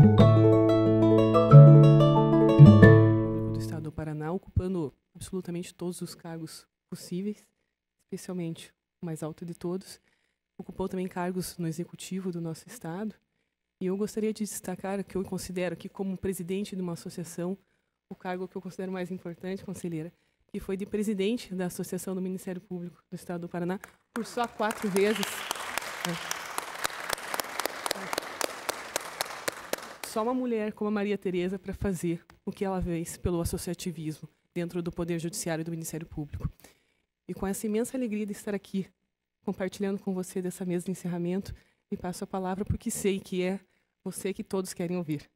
Público do Estado do Paraná, ocupando absolutamente todos os cargos possíveis, especialmente o mais alto de todos. Ocupou também cargos no executivo do nosso Estado. E eu gostaria de destacar que eu considero aqui como presidente de uma associação, o cargo que eu considero mais importante, conselheira, que foi de presidente da Associação do Ministério Público do Estado do Paraná, por só 4 vezes. Só uma mulher como a Maria Tereza para fazer o que ela fez pelo associativismo dentro do Poder Judiciário e do Ministério Público. E com essa imensa alegria de estar aqui, compartilhando com você dessa mesa de encerramento, me passo a palavra porque sei que é você que todos querem ouvir.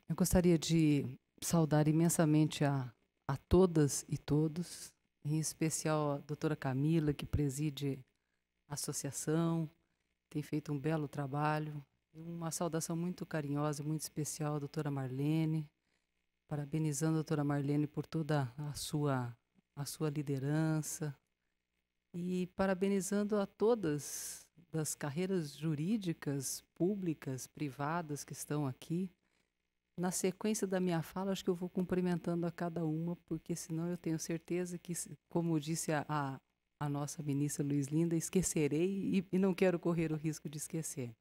Eu gostaria de saudar imensamente a todas e todos, em especial a doutora Camila, que preside a associação, tem feito um belo trabalho. Uma saudação muito carinhosa, muito especial à doutora Marlene, parabenizando a doutora Marlene por toda a sua liderança e parabenizando a todas das carreiras jurídicas, públicas, privadas que estão aqui. Na sequência da minha fala, acho que eu vou cumprimentando a cada uma, porque senão eu tenho certeza que, como disse a nossa ministra Luiz Linda, esquecerei e não quero correr o risco de esquecer.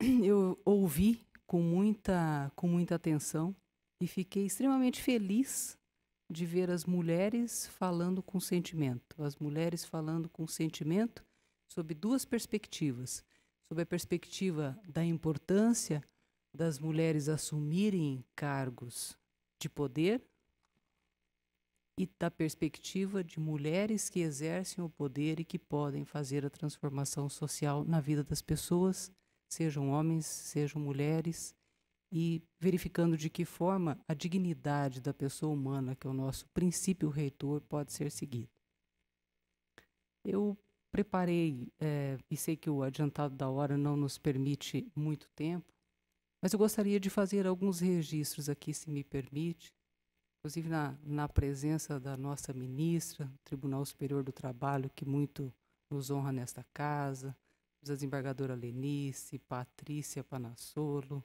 Eu ouvi com muita atenção e fiquei extremamente feliz de ver as mulheres falando com sentimento. As mulheres falando com sentimento sob duas perspectivas. Sob a perspectiva da importância das mulheres assumirem cargos de poder e da perspectiva de mulheres que exercem o poder e que podem fazer a transformação social na vida das pessoas, sejam homens, sejam mulheres, e verificando de que forma a dignidade da pessoa humana, que é o nosso princípio reitor, pode ser seguido. Eu preparei, e sei que o adiantado da hora não nos permite muito tempo, mas eu gostaria de fazer alguns registros aqui, se me permite, inclusive na presença da nossa ministra, Tribunal Superior do Trabalho, que muito nos honra nesta casa, desembargadora Lenice, Patrícia Panassolo,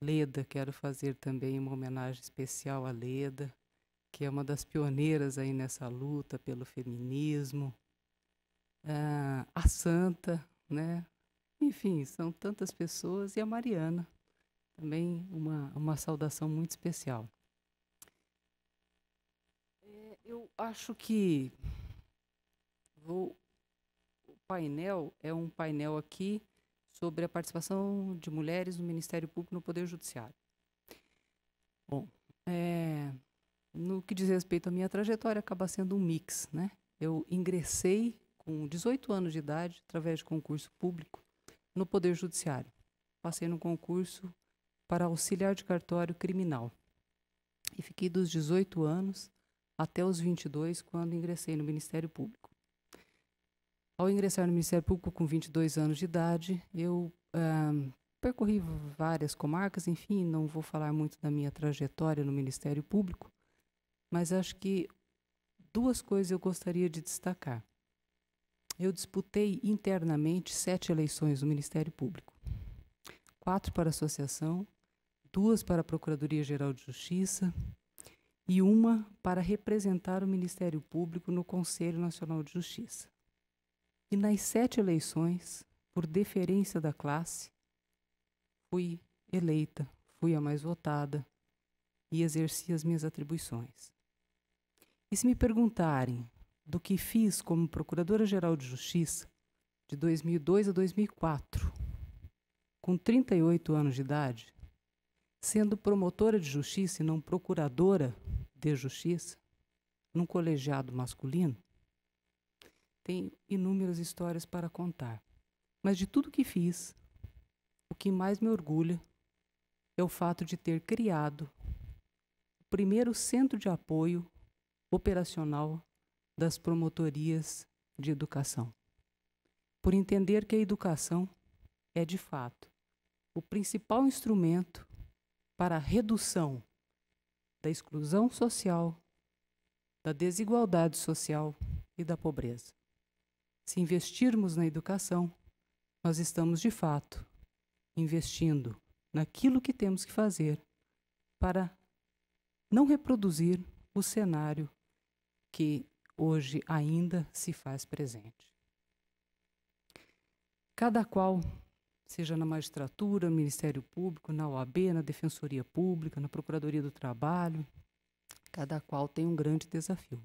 Leda, quero fazer também uma homenagem especial à Leda, que é uma das pioneiras aí nessa luta pelo feminismo, a Santa, né? Enfim, são tantas pessoas, e a Mariana, também uma saudação muito especial. Eu acho que o painel é um painel aqui sobre a participação de mulheres no Ministério Público no Poder Judiciário. Bom, no que diz respeito à minha trajetória, acaba sendo um mix, né? Eu ingressei com 18 anos de idade, através de concurso público, no Poder Judiciário. Passei no concurso para auxiliar de cartório criminal. E fiquei dos 18 anos até os 22, quando ingressei no Ministério Público. Ao ingressar no Ministério Público com 22 anos de idade, eu percorri várias comarcas, enfim, não vou falar muito da minha trajetória no Ministério Público, mas acho que duas coisas eu gostaria de destacar. Eu disputei internamente 7 eleições no Ministério Público. 4 para a associação, 2 para a Procuradoria-Geral de Justiça e 1 para representar o Ministério Público no Conselho Nacional de Justiça. E nas 7 eleições, por deferência da classe, fui eleita, fui a mais votada e exerci as minhas atribuições. E se me perguntarem do que fiz como Procuradora-Geral de Justiça de 2002 a 2004, com 38 anos de idade, sendo promotora de justiça e não procuradora de justiça, num colegiado masculino, tem inúmeras histórias para contar. Mas de tudo que fiz, o que mais me orgulha é o fato de ter criado o primeiro centro de apoio operacional das promotorias de educação. Por entender que a educação é, de fato, o principal instrumento para a redução da exclusão social, da desigualdade social e da pobreza. Se investirmos na educação, nós estamos, de fato, investindo naquilo que temos que fazer para não reproduzir o cenário que hoje ainda se faz presente. Cada qual, seja na magistratura, no Ministério Público, na OAB, na Defensoria Pública, na Procuradoria do Trabalho, cada qual tem um grande desafio.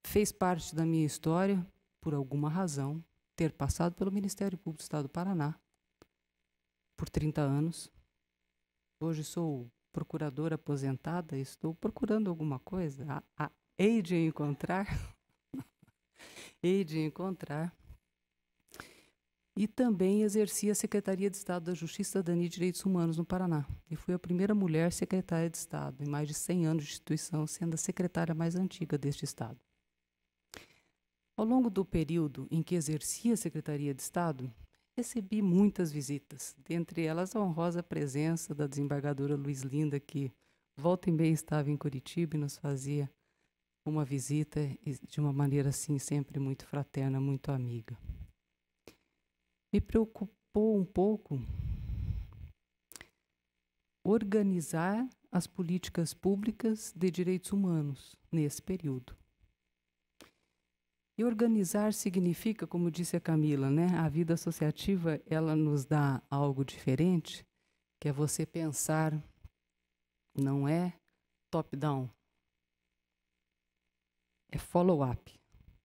Fez parte da minha história, por alguma razão, ter passado pelo Ministério Público do Estado do Paraná por 30 anos. Hoje sou procuradora aposentada, estou procurando alguma coisa. Hei de encontrar. Hei de encontrar. E também exerci a Secretaria de Estado da Justiça, Cidadania e Direitos Humanos no Paraná. E fui a primeira mulher secretária de Estado, em mais de 100 anos de instituição, sendo a secretária mais antiga deste Estado. Ao longo do período em que exerci a Secretaria de Estado, recebi muitas visitas, dentre elas a honrosa presença da desembargadora Luiz Linda, que volta e meia estava em Curitiba e nos fazia uma visita de uma maneira assim sempre muito fraterna, muito amiga. Me preocupou um pouco organizar as políticas públicas de direitos humanos nesse período. E organizar significa, como disse a Camila, né? A vida associativa, ela nos dá algo diferente, que é você pensar, não é top-down, é follow-up.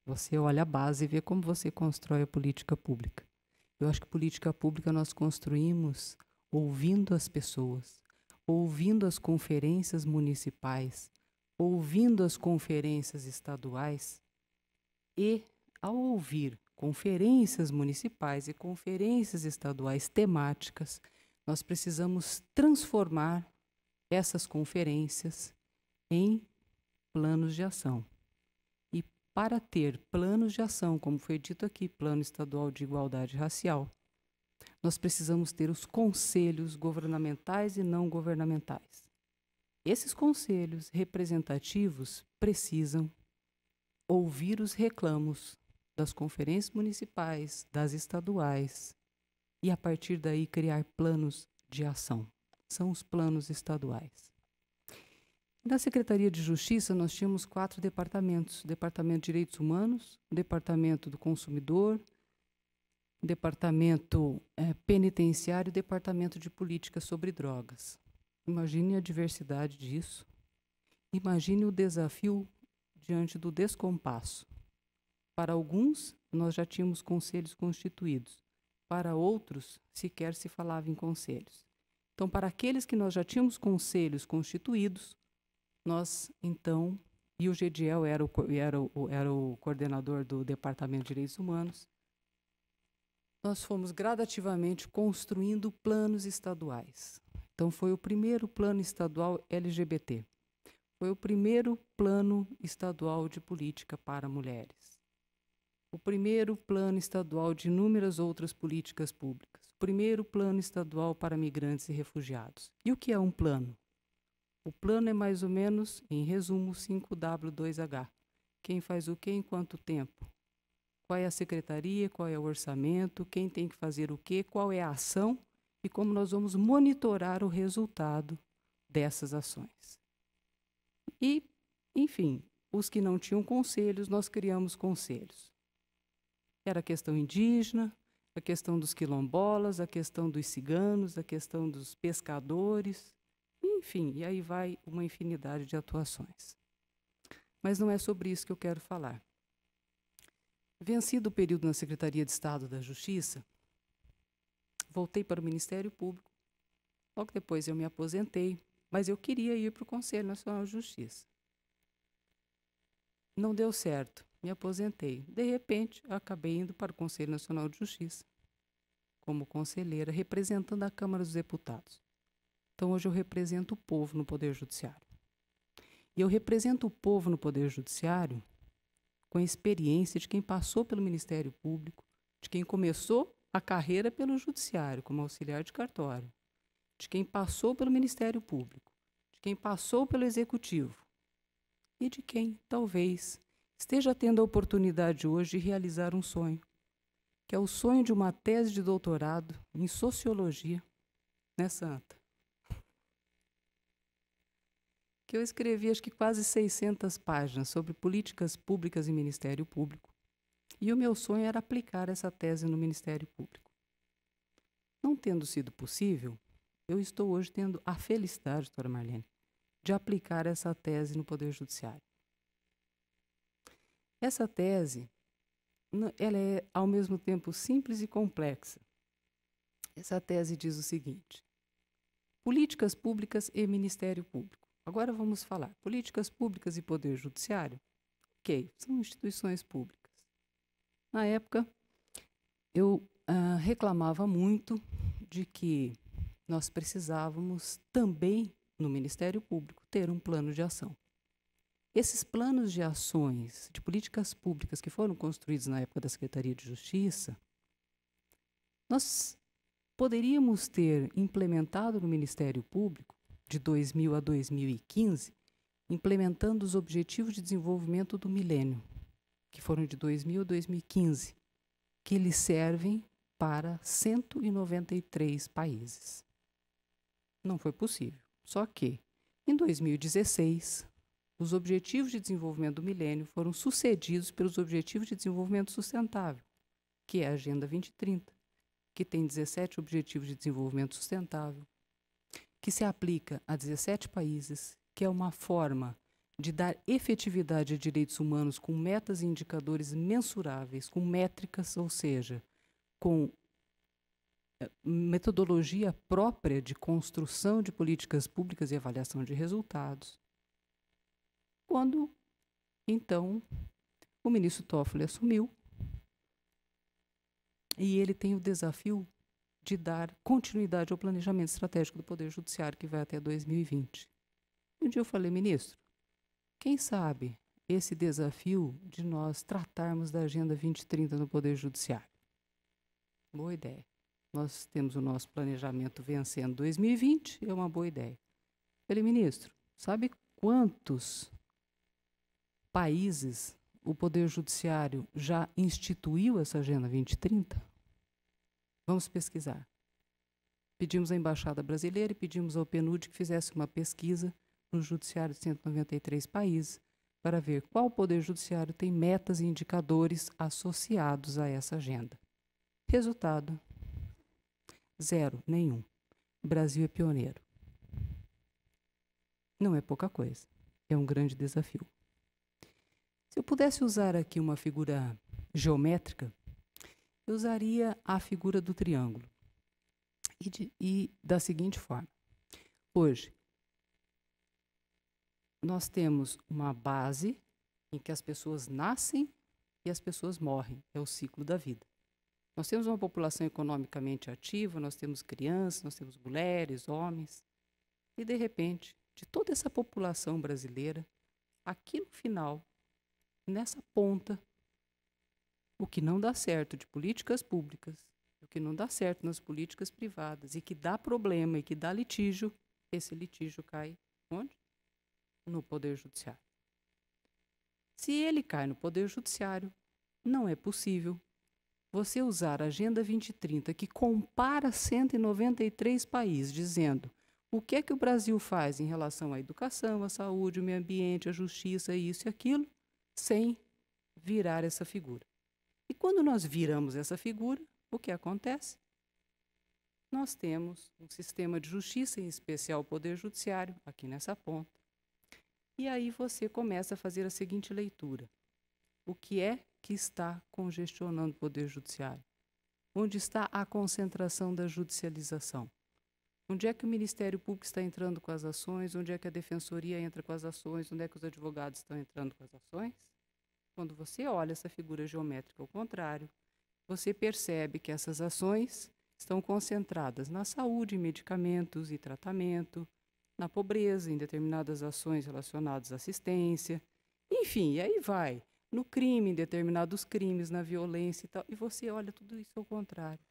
Você olha a base e vê como você constrói a política pública. Eu acho que política pública nós construímos ouvindo as pessoas, ouvindo as conferências municipais, ouvindo as conferências estaduais. E, ao ouvir conferências municipais e conferências estaduais temáticas, nós precisamos transformar essas conferências em planos de ação. E para ter planos de ação, como foi dito aqui, Plano Estadual de Igualdade Racial, nós precisamos ter os conselhos governamentais e não governamentais. Esses conselhos representativos precisam ouvir os reclamos das conferências municipais, das estaduais, e a partir daí criar planos de ação. São os planos estaduais. Na Secretaria de Justiça nós tínhamos 4 departamentos: o Departamento de Direitos Humanos, o Departamento do Consumidor, o Departamento Penitenciário e o Departamento de Política sobre Drogas. Imagine a diversidade disso. Imagine o desafio diante do descompasso. Para alguns, nós já tínhamos conselhos constituídos. Para outros, sequer se falava em conselhos. Então, para aqueles que nós já tínhamos conselhos constituídos, nós, então, e o GDIEL era o coordenador do Departamento de Direitos Humanos, nós fomos gradativamente construindo planos estaduais. Então, foi o primeiro plano estadual LGBT. Foi o primeiro plano estadual de política para mulheres. O primeiro plano estadual de inúmeras outras políticas públicas. O primeiro plano estadual para migrantes e refugiados. E o que é um plano? O plano é mais ou menos, em resumo, 5W2H. Quem faz o quê em quanto tempo? Qual é a secretaria, qual é o orçamento, quem tem que fazer o quê, qual é a ação e como nós vamos monitorar o resultado dessas ações. E, enfim, os que não tinham conselhos, nós criamos conselhos. Era a questão indígena, a questão dos quilombolas, a questão dos ciganos, a questão dos pescadores, enfim, e aí vai uma infinidade de atuações. Mas não é sobre isso que eu quero falar. Vencido o período na Secretaria de Estado da Justiça, voltei para o Ministério Público. Logo depois eu me aposentei, mas eu queria ir para o Conselho Nacional de Justiça. Não deu certo, me aposentei. De repente, acabei indo para o Conselho Nacional de Justiça, como conselheira, representando a Câmara dos Deputados. Então, hoje eu represento o povo no Poder Judiciário. E eu represento o povo no Poder Judiciário com a experiência de quem passou pelo Ministério Público, de quem começou a carreira pelo Judiciário, como auxiliar de cartório, de quem passou pelo Ministério Público, de quem passou pelo Executivo e de quem, talvez, esteja tendo a oportunidade hoje de realizar um sonho, que é o sonho de uma tese de doutorado em Sociologia, né, Santa? Que eu escrevi, acho que quase 600 páginas sobre políticas públicas e Ministério Público. E o meu sonho era aplicar essa tese no Ministério Público. Não tendo sido possível, eu estou hoje tendo a felicidade, doutora Marlene, de aplicar essa tese no Poder Judiciário. Essa tese, ela é, ao mesmo tempo, simples e complexa. Essa tese diz o seguinte: políticas públicas e Ministério Público. Agora vamos falar. Políticas públicas e Poder Judiciário, ok, são instituições públicas. Na época, eu reclamava muito de que nós precisávamos também, no Ministério Público, ter um plano de ação. Esses planos de ações, de políticas públicas que foram construídos na época da Secretaria de Justiça, nós poderíamos ter implementado no Ministério Público, de 2000 a 2015, implementando os Objetivos de Desenvolvimento do Milênio, que foram de 2000 a 2015, que eles servem para 193 países. Não foi possível. Só que, em 2016, os Objetivos de Desenvolvimento do Milênio foram sucedidos pelos Objetivos de Desenvolvimento Sustentável, que é a Agenda 2030, que tem 17 Objetivos de Desenvolvimento Sustentável, que se aplica a 17 países, que é uma forma de dar efetividade a direitos humanos com metas e indicadores mensuráveis, com métricas, ou seja, com metodologia própria de construção de políticas públicas e avaliação de resultados. Quando, então, o ministro Toffoli assumiu, e ele tem o desafio de dar continuidade ao planejamento estratégico do Poder Judiciário, que vai até 2020. Um dia eu falei, ministro, quem sabe esse desafio de nós tratarmos da Agenda 2030 no Poder Judiciário? Boa ideia. Nós temos o nosso planejamento vencendo 2020, é uma boa ideia. Falei, ministro, sabe quantos países o Poder Judiciário já instituiu essa Agenda 2030? Vamos pesquisar. Pedimos à Embaixada Brasileira e pedimos ao PNUD que fizesse uma pesquisa no Judiciário de 193 países para ver qual Poder Judiciário tem metas e indicadores associados a essa agenda. Resultado: zero, nenhum. O Brasil é pioneiro. Não é pouca coisa. É um grande desafio. Se eu pudesse usar aqui uma figura geométrica, eu usaria a figura do triângulo. E da seguinte forma. Hoje, nós temos uma base em que as pessoas nascem e as pessoas morrem. É o ciclo da vida. Nós temos uma população economicamente ativa, nós temos crianças, nós temos mulheres, homens. E, de repente, de toda essa população brasileira, aqui no final, nessa ponta, o que não dá certo de políticas públicas, o que não dá certo nas políticas privadas e que dá problema e que dá litígio, esse litígio cai onde? No Poder Judiciário. Se ele cai no Poder Judiciário, não é possível você usar a Agenda 2030, que compara 193 países, dizendo o que é que o Brasil faz em relação à educação, à saúde, ao meio ambiente, à justiça, isso e aquilo, sem virar essa figura. E quando nós viramos essa figura, o que acontece? Nós temos um sistema de justiça, em especial o Poder Judiciário, aqui nessa ponta. E aí você começa a fazer a seguinte leitura. O que é que está congestionando o Poder Judiciário? Onde está a concentração da judicialização? Onde é que o Ministério Público está entrando com as ações? Onde é que a Defensoria entra com as ações? Onde é que os advogados estão entrando com as ações? Quando você olha essa figura geométrica ao contrário, você percebe que essas ações estão concentradas na saúde, medicamentos e tratamento, na pobreza, em determinadas ações relacionadas à assistência, enfim, e aí vai. No crime, em determinados crimes, na violência e tal, e você olha tudo isso ao contrário.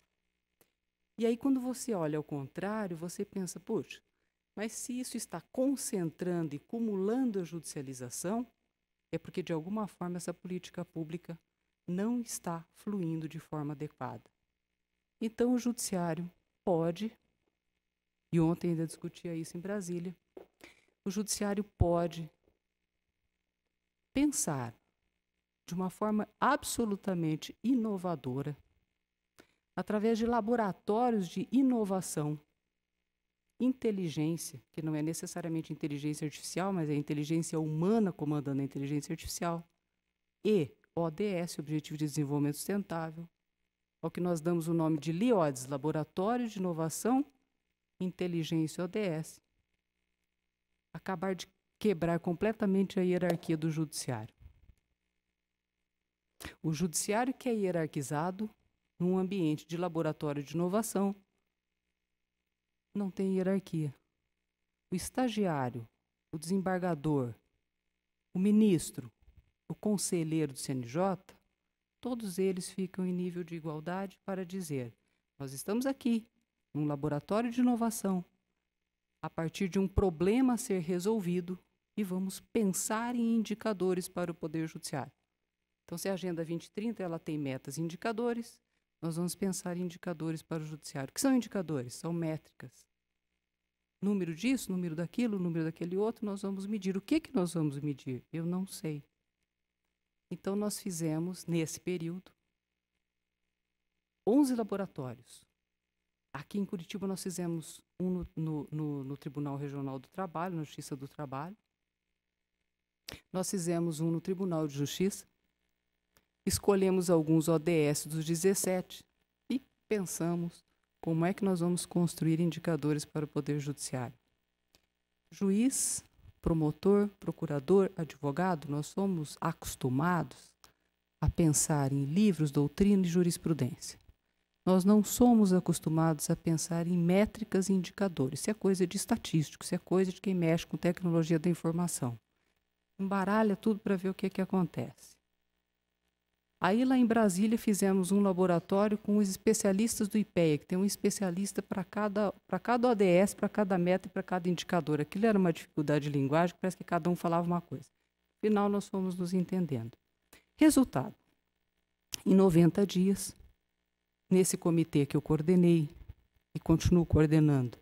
E aí, quando você olha ao contrário, você pensa, poxa, mas se isso está concentrando e cumulando a judicialização, é porque, de alguma forma, essa política pública não está fluindo de forma adequada. Então, o judiciário pode, e ontem ainda discutia isso em Brasília, o judiciário pode pensar de uma forma absolutamente inovadora, através de laboratórios de inovação, inteligência, que não é necessariamente inteligência artificial, mas é inteligência humana comandando a inteligência artificial, e ODS, Objetivo de Desenvolvimento Sustentável, ao que nós damos o nome de LIODES, Laboratório de Inovação, Inteligência ODS, acabar de quebrar completamente a hierarquia do judiciário. O judiciário que é hierarquizado num ambiente de laboratório de inovação não tem hierarquia. O estagiário, o desembargador, o ministro, o conselheiro do CNJ, todos eles ficam em nível de igualdade para dizer: nós estamos aqui, num laboratório de inovação, a partir de um problema a ser resolvido, e vamos pensar em indicadores para o Poder Judiciário. Então, se a Agenda 2030 ela tem metas e indicadores, nós vamos pensar em indicadores para o Judiciário. O que são indicadores? São métricas. Número disso, número daquilo, número daquele outro, nós vamos medir. O que nós vamos medir? Eu não sei. Então, nós fizemos, nesse período, 11 laboratórios. Aqui em Curitiba, nós fizemos um no Tribunal Regional do Trabalho, na Justiça do Trabalho. Nós fizemos um no Tribunal de Justiça. Escolhemos alguns ODS dos 17 e pensamos como é que nós vamos construir indicadores para o Poder Judiciário. Juiz, promotor, procurador, advogado, nós somos acostumados a pensar em livros, doutrina e jurisprudência. Nós não somos acostumados a pensar em métricas e indicadores. Isso é coisa de estatístico, isso é coisa de quem mexe com tecnologia da informação. Embaralha tudo para ver o que acontece. Aí, lá em Brasília, fizemos um laboratório com os especialistas do IPEA, que tem um especialista para cada ODS, para cada meta e para cada indicador. Aquilo era uma dificuldade de linguagem, parece que cada um falava uma coisa. Afinal, nós fomos nos entendendo. Resultado: em 90 dias, nesse comitê que eu coordenei e continuo coordenando,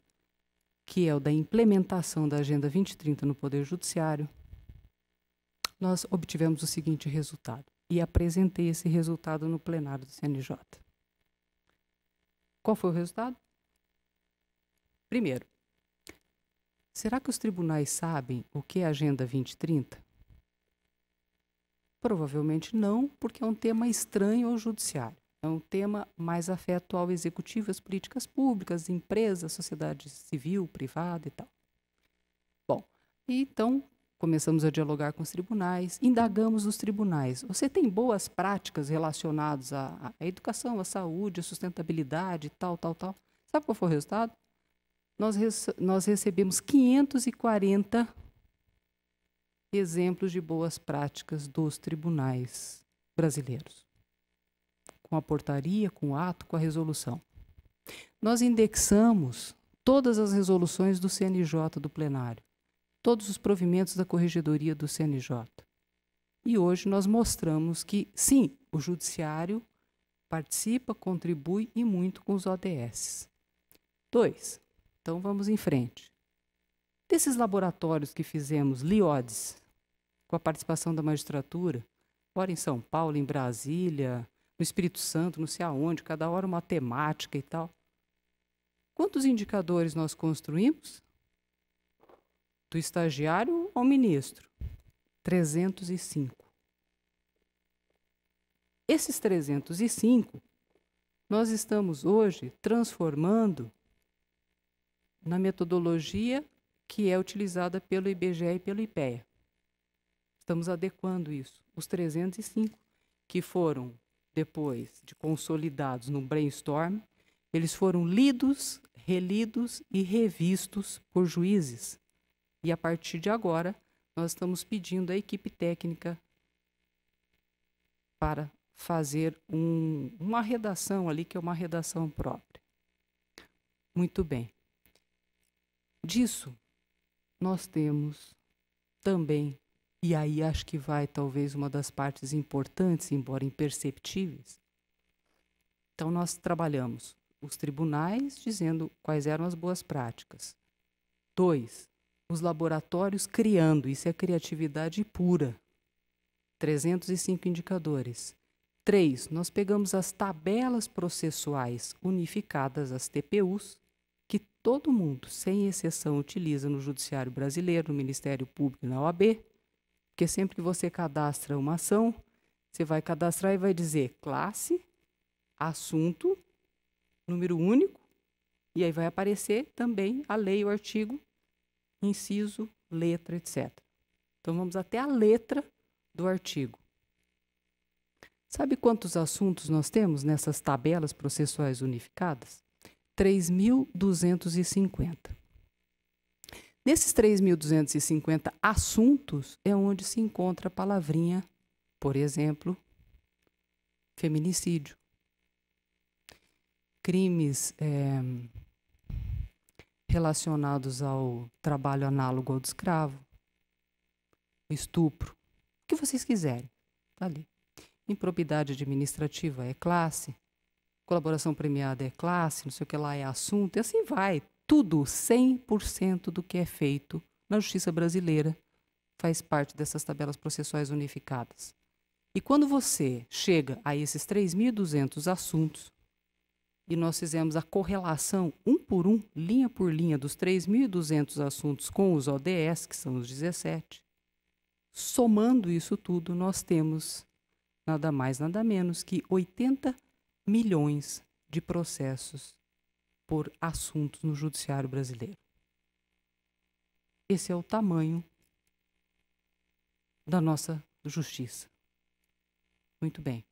que é o da implementação da Agenda 2030 no Poder Judiciário, nós obtivemos o seguinte resultado. E apresentei esse resultado no plenário do CNJ. Qual foi o resultado? Primeiro, será que os tribunais sabem o que é a Agenda 2030? Provavelmente não, porque é um tema estranho ao judiciário. É um tema mais afeto ao executivo, às políticas públicas, empresas, sociedade civil, privada e tal. Bom, então começamos a dialogar com os tribunais, indagamos os tribunais. Você tem boas práticas relacionadas à educação, à saúde, à sustentabilidade, tal. Sabe qual foi o resultado? Nós recebemos 540 exemplos de boas práticas dos tribunais brasileiros, com a portaria, com o ato, com a resolução. Nós indexamos todas as resoluções do CNJ do plenário, todos os provimentos da corregedoria do CNJ. E hoje nós mostramos que, sim, o judiciário participa, contribui e muito com os ODS. 2. Então, vamos em frente. Desses laboratórios que fizemos, LIODES, com a participação da magistratura, fora em São Paulo, em Brasília, no Espírito Santo, não sei aonde, cada hora uma temática e tal. Quantos indicadores nós construímos? Do estagiário ao ministro, 305. Esses 305, nós estamos hoje transformando na metodologia que é utilizada pelo IBGE e pelo IPEA. Estamos adequando isso. Os 305, que foram, depois de consolidados no brainstorm, Eles foram lidos, relidos e revistos por juízes. E a partir de agora, nós estamos pedindo à equipe técnica para fazer uma redação ali, que é uma redação própria. Muito bem. Disso, nós temos também, e aí acho que vai talvez uma das partes importantes, embora imperceptíveis. Então, nós trabalhamos os tribunais dizendo quais eram as boas práticas. 2, os laboratórios criando, isso é criatividade pura. 305 indicadores. 3, nós pegamos as tabelas processuais unificadas, as TPUs, que todo mundo, sem exceção, utiliza no Judiciário Brasileiro, no Ministério Público e na OAB, porque sempre que você cadastra uma ação, você vai cadastrar e vai dizer classe, assunto, número único, e aí vai aparecer também a lei, o artigo, inciso, letra, etc. Então, vamos até a letra do artigo. Sabe quantos assuntos nós temos nessas tabelas processuais unificadas? 3.250. Nesses 3.250 assuntos é onde se encontra a palavrinha, por exemplo, feminicídio. Crimes relacionados ao trabalho análogo ao de escravo, estupro, o que vocês quiserem, está ali. Improbidade administrativa é classe, colaboração premiada é classe, não sei o que lá é assunto, e assim vai. Tudo, 100% do que é feito na justiça brasileira faz parte dessas tabelas processuais unificadas. E quando você chega a esses 3.200 assuntos, e nós fizemos a correlação, um por um, linha por linha, dos 3.200 assuntos com os ODS, que são os 17, somando isso tudo, nós temos nada mais, nada menos que 80 milhões de processos por assuntos no judiciário brasileiro. Esse é o tamanho da nossa justiça. Muito bem.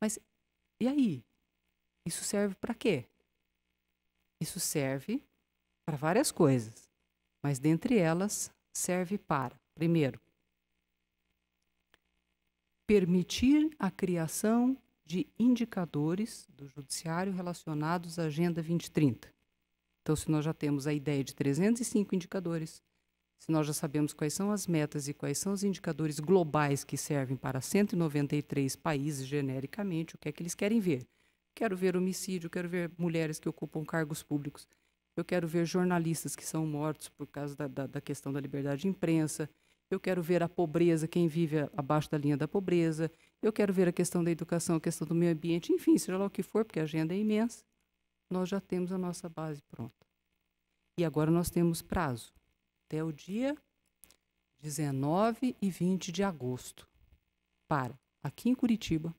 Mas, e aí? Isso serve para quê? Isso serve para várias coisas, mas dentre elas serve para, primeiro, permitir a criação de indicadores do judiciário relacionados à Agenda 2030. Então, se nós já temos a ideia de 305 indicadores, se nós já sabemos quais são as metas e quais são os indicadores globais que servem para 193 países genericamente, o que é que eles querem ver? Quero ver homicídio, quero ver mulheres que ocupam cargos públicos, eu quero ver jornalistas que são mortos por causa da questão da liberdade de imprensa, eu quero ver a pobreza, quem vive abaixo da linha da pobreza, eu quero ver a questão da educação, a questão do meio ambiente, enfim, seja lá o que for, porque a agenda é imensa, nós já temos a nossa base pronta. E agora nós temos prazo, até o dia 19 e 20 de agosto, para, aqui em Curitiba,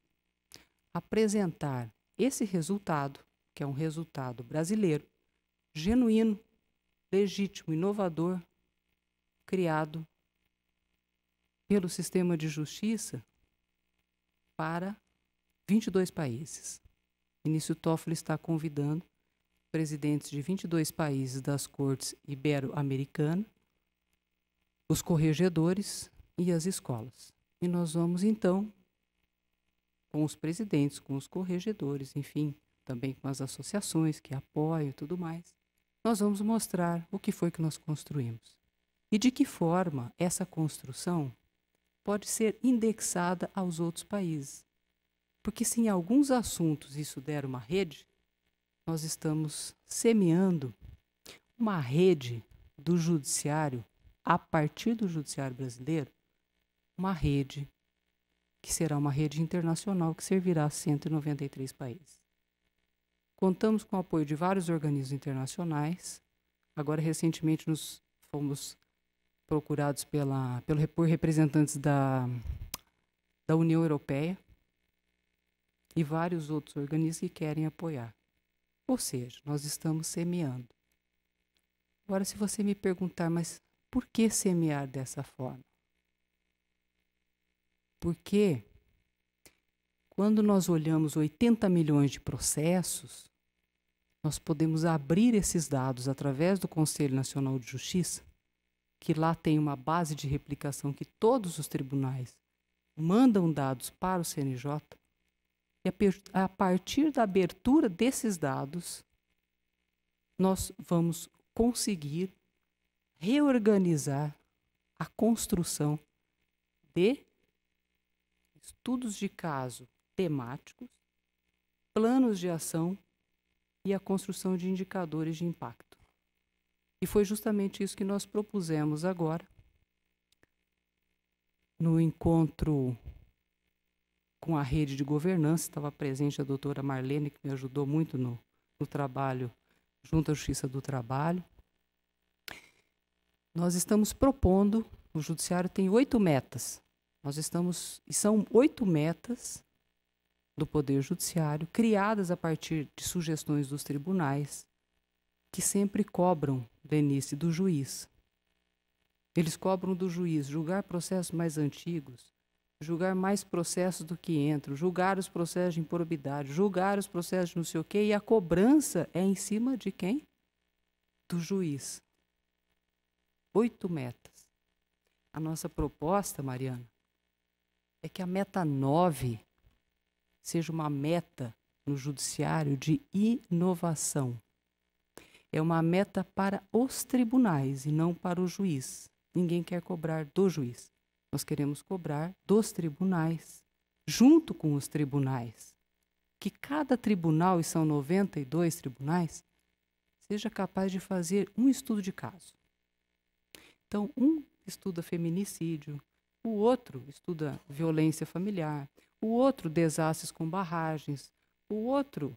apresentar esse resultado, que é um resultado brasileiro, genuíno, legítimo, inovador, criado pelo sistema de justiça para 22 países. Vinícius Toffoli está convidando presidentes de 22 países das cortes ibero-americanas, os corregedores e as escolas. E nós vamos, então, com os presidentes, com os corregedores, enfim, também com as associações que apoiam e tudo mais, nós vamos mostrar o que foi que nós construímos. E de que forma essa construção pode ser indexada aos outros países. Porque se em alguns assuntos isso der uma rede, nós estamos semeando uma rede do judiciário, a partir do judiciário brasileiro, uma rede que será uma rede internacional que servirá a 193 países. Contamos com o apoio de vários organismos internacionais. Agora, recentemente, nos fomos procurados por representantes da União Europeia e vários outros organismos que querem apoiar. Ou seja, nós estamos semeando. Agora, se você me perguntar, mas por que semear dessa forma? Porque Quando nós olhamos 80 milhões de processos, nós podemos abrir esses dados através do Conselho Nacional de Justiça, que lá tem uma base de replicação que todos os tribunais mandam dados para o CNJ, e a partir da abertura desses dados, nós vamos conseguir reorganizar a construção de estudos de caso temáticos, planos de ação e a construção de indicadores de impacto. E foi justamente isso que nós propusemos agora, no encontro com a rede de governança. Estava presente a doutora Marlene, que me ajudou muito no trabalho junto à Justiça do Trabalho. Nós estamos propondo, o Judiciário tem 8 metas. E são 8 metas do Poder Judiciário, criadas a partir de sugestões dos tribunais, que sempre cobram, Lenice, do juiz. Eles cobram do juiz julgar processos mais antigos, julgar mais processos do que entram, julgar os processos de improbidade, julgar os processos de não sei o quê, e a cobrança é em cima de quem? Do juiz. 8 metas. A nossa proposta, Mariana, é que a meta 9 seja uma meta no judiciário de inovação. É uma meta para os tribunais e não para o juiz. Ninguém quer cobrar do juiz. Nós queremos cobrar dos tribunais, junto com os tribunais. Que cada tribunal, e são 92 tribunais, seja capaz de fazer um estudo de caso. Então, um estuda feminicídio, o outro estuda violência familiar, o outro desastres com barragens, o outro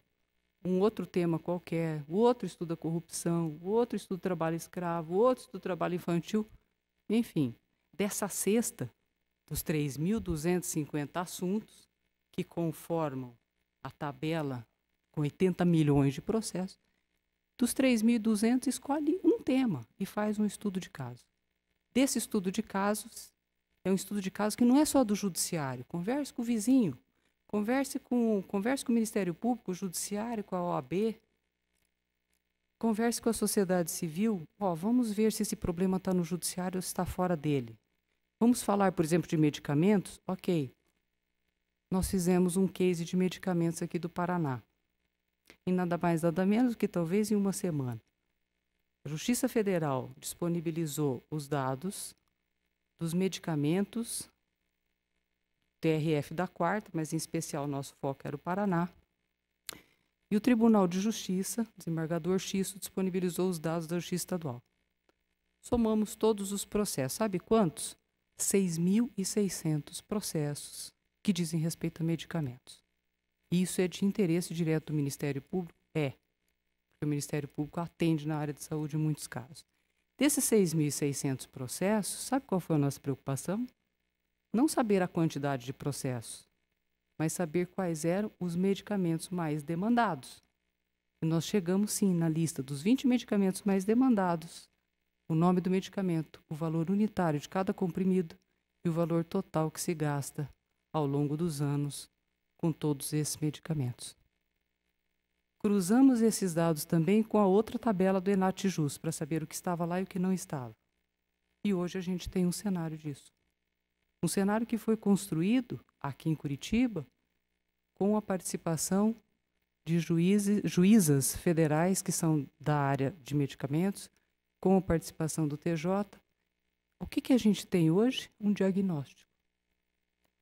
um outro tema qualquer, o outro estuda corrupção, o outro estuda trabalho escravo, o outro estuda trabalho infantil. Enfim, dessa cesta, dos 3.250 assuntos que conformam a tabela com 80 milhões de processos, dos 3.200 escolhe um tema e faz um estudo de caso. Desse estudo de casos, é um estudo de casos que não é só do judiciário. Converse com o vizinho, converse com o Ministério Público, o Judiciário, com a OAB, converse com a sociedade civil. Vamos ver se esse problema está no Judiciário ou se está fora dele. Vamos falar, por exemplo, de medicamentos? Ok. Nós fizemos um case de medicamentos aqui do Paraná. E nada mais, nada menos que talvez em uma semana. A Justiça Federal disponibilizou os dados dos medicamentos TRF da 4ª, mas em especial o nosso foco era o Paraná. E o Tribunal de Justiça, desembargador Xisto, disponibilizou os dados da Justiça Estadual. Somamos todos os processos. Sabe quantos? 6.600 processos que dizem respeito a medicamentos. Isso é de interesse direto do Ministério Público? É. Porque o Ministério Público atende na área de saúde em muitos casos. Desses 6.600 processos, sabe qual foi a nossa preocupação? Não saber a quantidade de processos, mas saber quais eram os medicamentos mais demandados. E nós chegamos, sim, na lista dos 20 medicamentos mais demandados, o nome do medicamento, o valor unitário de cada comprimido e o valor total que se gasta ao longo dos anos com todos esses medicamentos. Cruzamos esses dados também com a outra tabela do ENATJUS para saber o que estava lá e o que não estava. E hoje a gente tem um cenário disso. Um cenário que foi construído aqui em Curitiba com a participação de juízas federais que são da área de medicamentos, com a participação do TJ. O que a gente tem hoje? Um diagnóstico.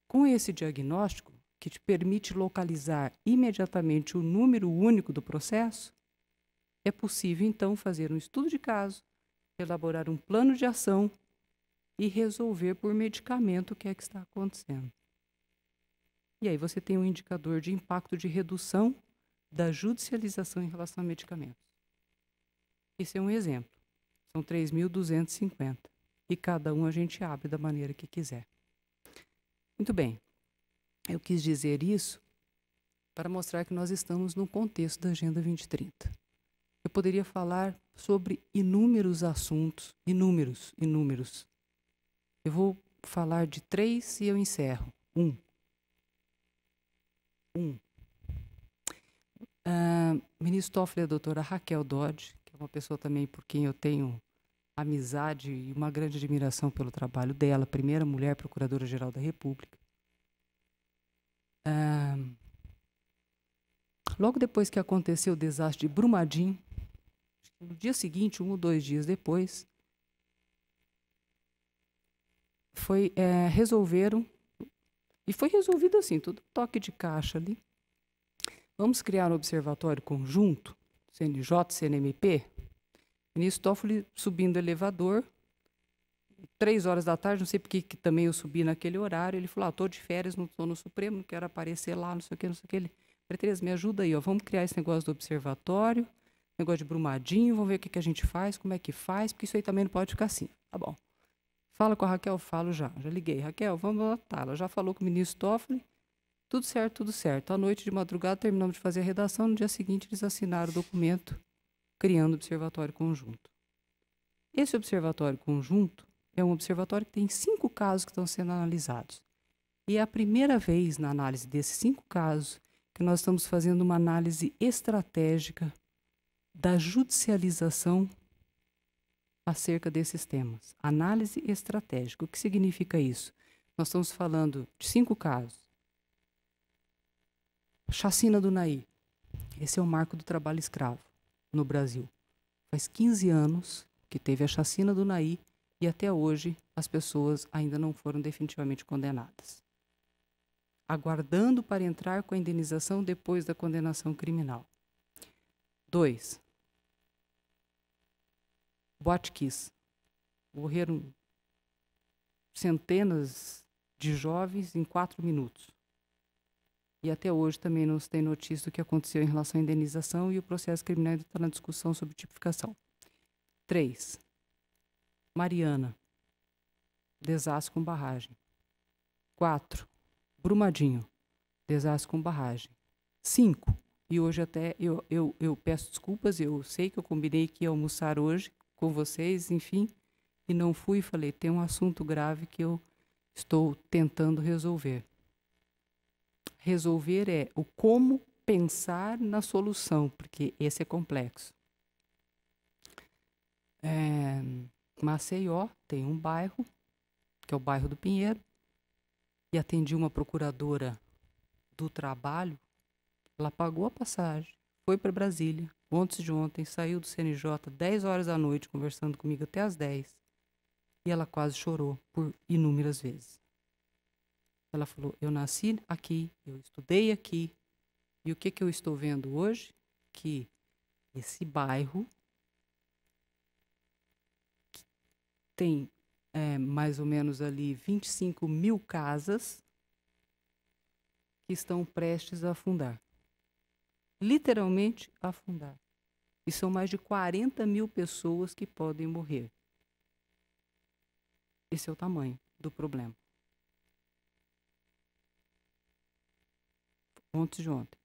Com esse diagnóstico, que te permite localizar imediatamente o número único do processo, é possível, então, fazer um estudo de caso, elaborar um plano de ação e resolver por medicamento o que é que está acontecendo. E aí você tem um indicador de impacto de redução da judicialização em relação a medicamentos. Esse é um exemplo. São 3.250. E cada um a gente abre da maneira que quiser. Muito bem. Eu quis dizer isso para mostrar que nós estamos no contexto da Agenda 2030. Eu poderia falar sobre inúmeros assuntos, inúmeros. Eu vou falar de 3 e eu encerro. 1. Ministro Toffoli é a doutora Raquel Dodge, que é uma pessoa também por quem eu tenho amizade e uma grande admiração pelo trabalho dela, primeira mulher procuradora-geral da República. Logo depois que aconteceu o desastre de Brumadinho, no dia seguinte, 1 ou 2 dias depois, resolveram, e foi resolvido assim, tudo toque de caixa ali. Vamos criar um observatório conjunto, CNJ, CNMP. O ministro Toffoli subindo o elevador, 3 horas da tarde, não sei porque que também eu subi naquele horário, ele falou, estou de férias, não estou no Supremo, não quero aparecer lá, não sei o que, não sei o que. Ele, Tereza, me ajuda aí, ó, vamos criar esse negócio do observatório, negócio de Brumadinho, vamos ver o que a gente faz, como é que faz, porque isso aí também não pode ficar assim. Tá bom. Fala com a Raquel, falo já liguei. Raquel, vamos lá, tá, ela já falou com o ministro Toffoli, tudo certo, tudo certo. À noite de madrugada terminamos de fazer a redação, no dia seguinte eles assinaram o documento criando o observatório conjunto. Esse observatório conjunto é um observatório que tem 5 casos que estão sendo analisados. E é a primeira vez na análise desses 5 casos que nós estamos fazendo uma análise estratégica da judicialização acerca desses temas. Análise estratégica. O que significa isso? Nós estamos falando de 5 casos. Chacina do Naí. Esse é o marco do trabalho escravo no Brasil. Faz 15 anos que teve a chacina do Naí e até hoje as pessoas ainda não foram definitivamente condenadas, aguardando para entrar com a indenização depois da condenação criminal. 2. Boate Kiss. Morreram centenas de jovens em 4 minutos. E até hoje também não se tem notícia do que aconteceu em relação à indenização e o processo criminal ainda está na discussão sobre tipificação. 3. Mariana. Desastre com barragem. 4. Brumadinho. Desastre com barragem. 5. E hoje até eu peço desculpas, eu sei que eu combinei que ia almoçar hoje com vocês, enfim, e não fui e falei, tem um assunto grave que eu estou tentando resolver. Resolver é o como pensar na solução, porque esse é complexo. Maceió tem um bairro, que é o bairro do Pinheiro, e atendi uma procuradora do trabalho, ela pagou a passagem, foi para Brasília, antes de ontem, saiu do CNJ 10 horas da noite, conversando comigo até as 10, e ela quase chorou por inúmeras vezes. Ela falou, eu nasci aqui, eu estudei aqui, e o que eu estou vendo hoje? Que esse bairro tem mais ou menos ali 25 mil casas que estão prestes a afundar. Literalmente afundar. E são mais de 40 mil pessoas que podem morrer. Esse é o tamanho do problema. Antes de ontem.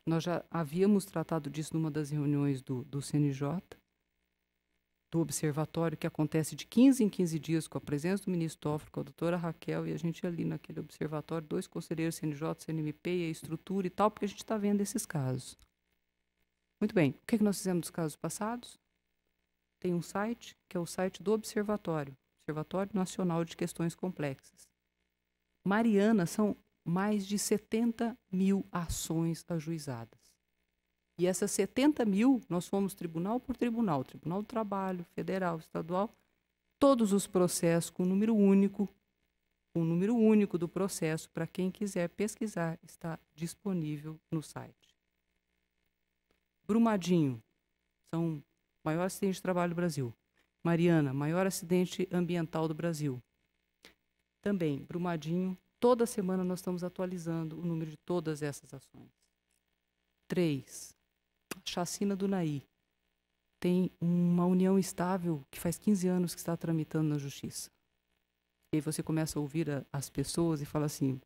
Nós já havíamos tratado disso numa das reuniões do CNJ, do observatório, que acontece de 15 em 15 dias, com a presença do ministro Toffoli, com a doutora Raquel, e a gente ali naquele observatório, 2 conselheiros CNJ, CNMP, e a estrutura e tal, porque a gente está vendo esses casos. Muito bem, o que nós fizemos dos casos passados? Tem um site, que é o site do Observatório, Observatório Nacional de Questões Complexas. Mariana, são mais de 70 mil ações ajuizadas. E essas 70 mil, nós fomos tribunal por tribunal, Tribunal do Trabalho, Federal, Estadual, todos os processos com número único, o número único do processo, para quem quiser pesquisar, está disponível no site. Brumadinho, são o maior acidente de trabalho do Brasil. Mariana, maior acidente ambiental do Brasil. Também, Brumadinho, toda semana nós estamos atualizando o número de todas essas ações. 3. Chacina do Naí. Tem uma união estável que faz 15 anos que está tramitando na justiça. E aí você começa a ouvir as pessoas e fala assim,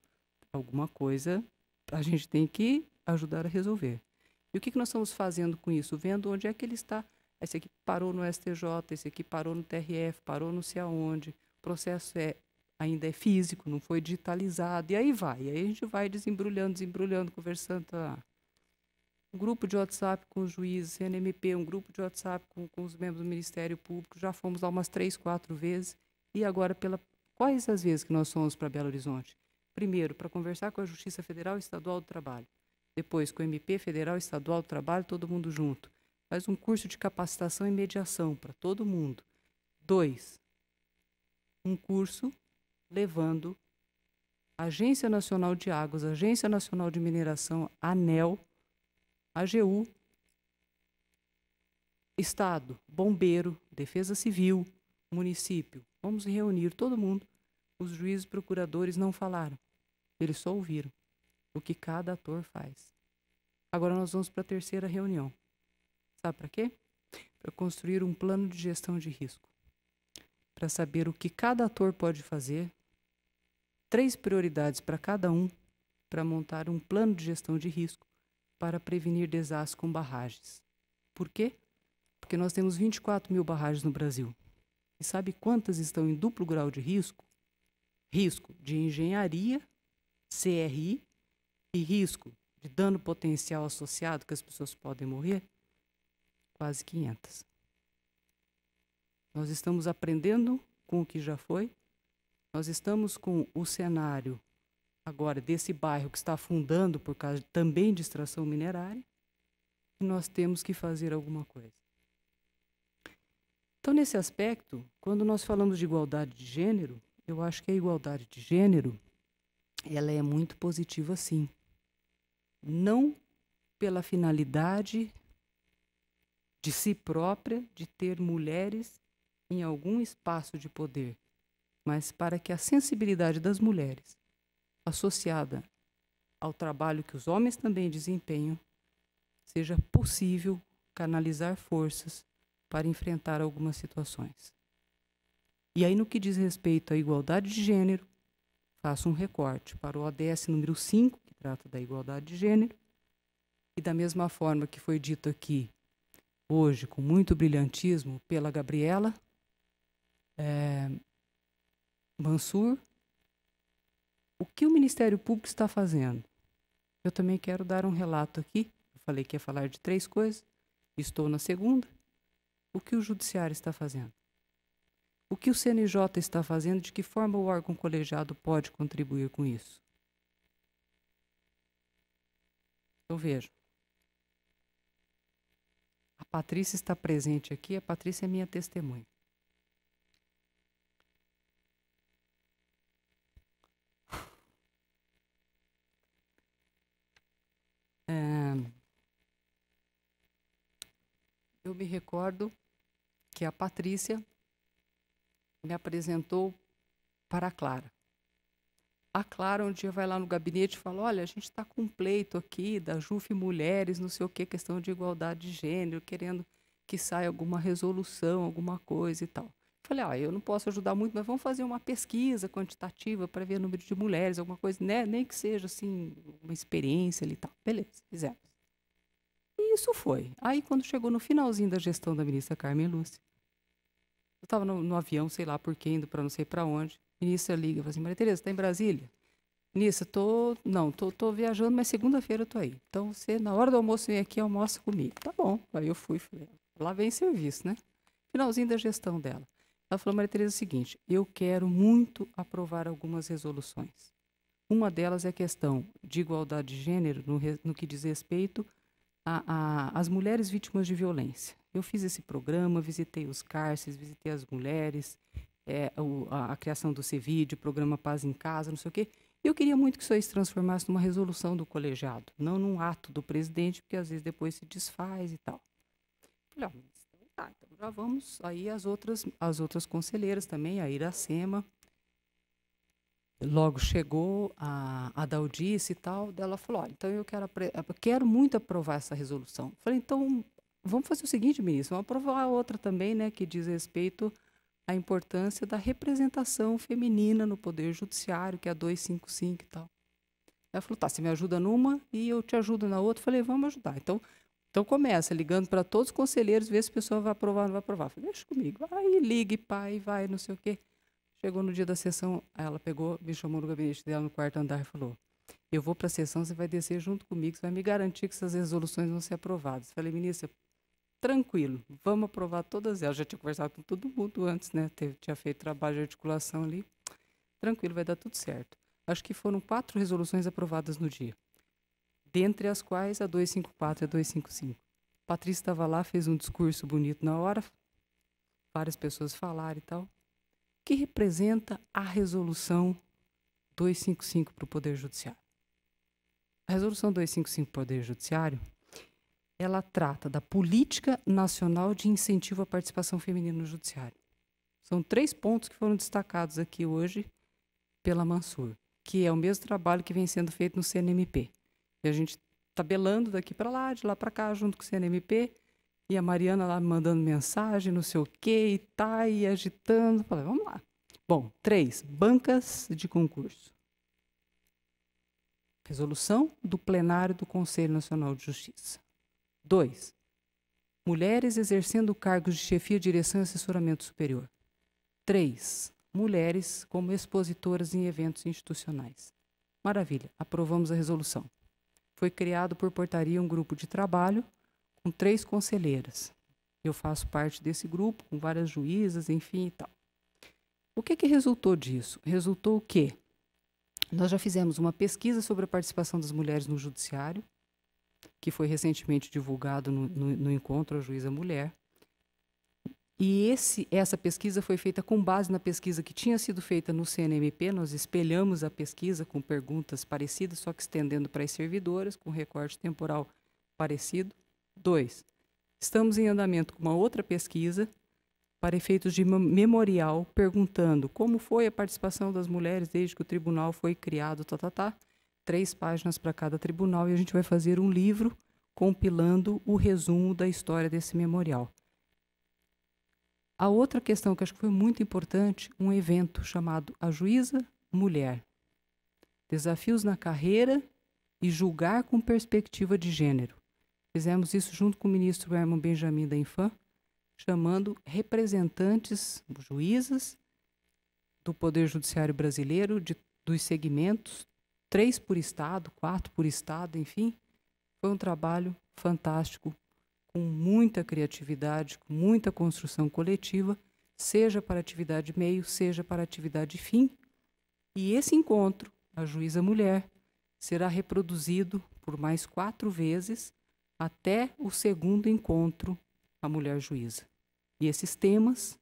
alguma coisa a gente tem que ajudar a resolver. E o que nós estamos fazendo com isso? Vendo onde é que ele está. Esse aqui parou no STJ, esse aqui parou no TRF, parou não sei aonde. O processo é ainda é físico, não foi digitalizado, e aí vai. E aí a gente vai desembrulhando, conversando. Tá? Um grupo de WhatsApp com os juízes, CNMP, um grupo de WhatsApp com os membros do Ministério Público, já fomos lá umas 3, 4 vezes, e agora, quais as vezes que nós fomos para Belo Horizonte? Primeiro, para conversar com a Justiça Federal e Estadual do Trabalho. Depois, com o MP Federal e Estadual do Trabalho, todo mundo junto. Faz um curso de capacitação e mediação para todo mundo. 2, um curso levando a Agência Nacional de Águas, a Agência Nacional de Mineração, a ANEEL, a AGU, Estado, Bombeiro, Defesa Civil, município. Vamos reunir todo mundo. Os juízes e procuradores não falaram. Eles só ouviram o que cada ator faz. Agora nós vamos para a terceira reunião. Sabe para quê? Para construir um plano de gestão de risco. Para saber o que cada ator pode fazer, 3 prioridades para cada um, para montar um plano de gestão de risco para prevenir desastres com barragens. Por quê? Porque nós temos 24 mil barragens no Brasil. E sabe quantas estão em duplo grau de risco? Risco de engenharia, CRI, e risco de dano potencial associado, que as pessoas podem morrer, quase 500. Nós estamos aprendendo com o que já foi, nós estamos com o cenário agora desse bairro que está afundando por causa também de extração minerária, e nós temos que fazer alguma coisa. Então, nesse aspecto, quando nós falamos de igualdade de gênero, eu acho que a igualdade de gênero, ela é muito positiva, sim. Não pela finalidade de si própria, de ter mulheres em algum espaço de poder, mas para que a sensibilidade das mulheres, associada ao trabalho que os homens também desempenham, seja possível canalizar forças para enfrentar algumas situações. E aí, no que diz respeito à igualdade de gênero, faço um recorte para o ODS número 5, que trata da igualdade de gênero, e da mesma forma que foi dito aqui, hoje, com muito brilhantismo, pela Gabriela Mansur, o que o Ministério Público está fazendo? Eu também quero dar um relato aqui. Eu falei que ia falar de 3 coisas, estou na segunda. O que o Judiciário está fazendo? O que o CNJ está fazendo? De que forma o órgão colegiado pode contribuir com isso? Então, vejam. A Patrícia está presente aqui. A Patrícia é minha testemunha. Eu me recordo que a Patrícia me apresentou para a Clara. A Clara um dia vai lá no gabinete e fala, olha, a gente está com um pleito aqui da JUF Mulheres, não sei o que, questão de igualdade de gênero, querendo que saia alguma resolução, alguma coisa e tal. Falei, eu não posso ajudar muito, mas vamos fazer uma pesquisa quantitativa para ver o número de mulheres, alguma coisa, né? Nem que seja assim, uma experiência ali e tal. Beleza, fizemos. E isso foi. Aí, quando chegou no finalzinho da gestão da ministra Carmen Lúcia, eu estava no avião, sei lá por quê, indo para não sei para onde. A ministra liga e fala assim, Maria Tereza, está em Brasília? Ministra, tô viajando, mas segunda-feira eu tô aí. Então, você, na hora do almoço, vem aqui e almoça comigo. Tá bom. Aí eu fui, falei, lá vem serviço, né? Finalzinho da gestão dela. Ela falou, Maria Tereza, é o seguinte, eu quero muito aprovar algumas resoluções. Uma delas é a questão de igualdade de gênero no que diz respeito às mulheres vítimas de violência. Eu fiz esse programa, visitei os cárceres, visitei as mulheres, a criação do CEVID, o programa Paz em Casa, não sei o quê. E eu queria muito que isso aí se transformasse numa resolução do colegiado, não num ato do presidente, porque às vezes depois se desfaz e tal. Falei, então já vamos aí as outras conselheiras também, a Iracema. Logo chegou a Daldice e tal, dela falou, olha, então eu quero muito aprovar essa resolução. Falei, então, vamos fazer o seguinte, ministro, vamos aprovar a outra também, né, que diz respeito à importância da representação feminina no Poder Judiciário, que é a 255 e tal. Ela falou, tá, você me ajuda numa e eu te ajudo na outra. Falei, vamos ajudar. Então começa ligando para todos os conselheiros, ver se a pessoa vai aprovar ou não vai aprovar. Falei, deixa comigo. Aí ligue, pai, vai, não sei o quê. Chegou no dia da sessão, ela pegou, me chamou no gabinete dela no quarto andar e falou: eu vou para a sessão, você vai descer junto comigo, você vai me garantir que essas resoluções vão ser aprovadas. Falei: ministra, tranquilo, vamos aprovar todas elas. Já tinha conversado com todo mundo antes, né? Tinha feito trabalho de articulação ali. Tranquilo, vai dar tudo certo. Acho que foram 4 resoluções aprovadas no dia, dentre as quais a 254 e a 255. Patrícia estava lá, fez um discurso bonito na hora, várias pessoas falaram e tal, que representa a resolução 255 para o Poder Judiciário. A resolução 255 para o Poder Judiciário, ela trata da Política Nacional de Incentivo à Participação Feminina no Judiciário. São 3 pontos que foram destacados aqui hoje pela Mansur, que é o mesmo trabalho que vem sendo feito no CNMP. E a gente tabelando daqui para lá, de lá para cá, junto com o CNMP, e a Mariana lá me mandando mensagem, não sei o quê, e tá, e agitando. Falei, vamos lá. Bom, 3, bancas de concurso. Resolução do plenário do Conselho Nacional de Justiça. 2, mulheres exercendo cargos de chefia, direção e assessoramento superior. 3, mulheres como expositoras em eventos institucionais. Maravilha, aprovamos a resolução. Foi criado por portaria um grupo de trabalho com 3 conselheiras. Eu faço parte desse grupo, com várias juízas, enfim e tal. O que resultou disso? Resultou o quê? Nós já fizemos uma pesquisa sobre a participação das mulheres no judiciário, que foi recentemente divulgado no encontro A Juíza Mulher. E essa pesquisa foi feita com base na pesquisa que tinha sido feita no CNMP. Nós espelhamos a pesquisa com perguntas parecidas, só que estendendo para as servidoras, com recorte temporal parecido. 2, estamos em andamento com uma outra pesquisa para efeitos de memorial, perguntando como foi a participação das mulheres desde que o tribunal foi criado, 3 páginas para cada tribunal, e a gente vai fazer um livro compilando o resumo da história desse memorial. A outra questão que acho que foi muito importante, um evento chamado A Juíza Mulher. Desafios na carreira e julgar com perspectiva de gênero. Fizemos isso junto com o ministro Herman Benjamin da Infam, chamando representantes, juízas do Poder Judiciário brasileiro, dos segmentos, 3 por estado, 4 por estado, enfim. Foi um trabalho fantástico, com muita criatividade, com muita construção coletiva, seja para atividade meio, seja para atividade fim. E esse encontro, A Juíza Mulher, será reproduzido por mais 4 vezes até o segundo encontro, A Mulher Juíza. E esses temas,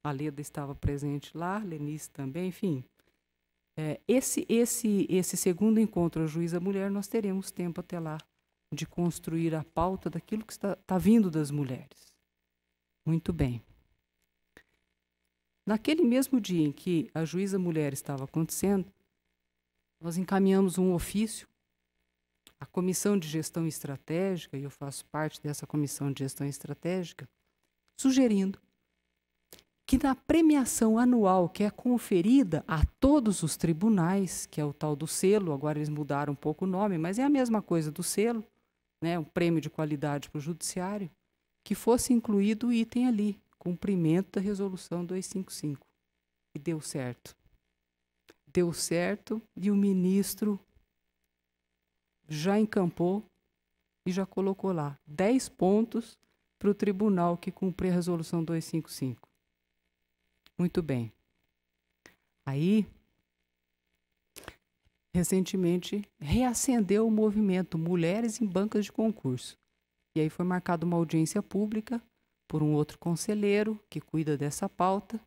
a Leda estava presente lá, Lenice também, enfim. Esse segundo encontro, A Juíza Mulher, nós teremos tempo até lá de construir a pauta daquilo que está vindo das mulheres. Muito bem. Naquele mesmo dia em que a Juíza Mulher estava acontecendo, nós encaminhamos um ofício à Comissão de Gestão Estratégica, e eu faço parte dessa Comissão de Gestão Estratégica, sugerindo que na premiação anual que é conferida a todos os tribunais, que é o tal do selo, agora eles mudaram um pouco o nome, mas é a mesma coisa do selo, né, um prêmio de qualidade para o judiciário, que fosse incluído o item ali, cumprimento da resolução 255. E deu certo. Deu certo e o ministro já encampou e já colocou lá 10 pontos para o tribunal que cumprir a resolução 255. Muito bem. Aí, recentemente, reacendeu o movimento Mulheres em Bancas de Concurso. E aí foi marcada uma audiência pública por um outro conselheiro que cuida dessa pauta.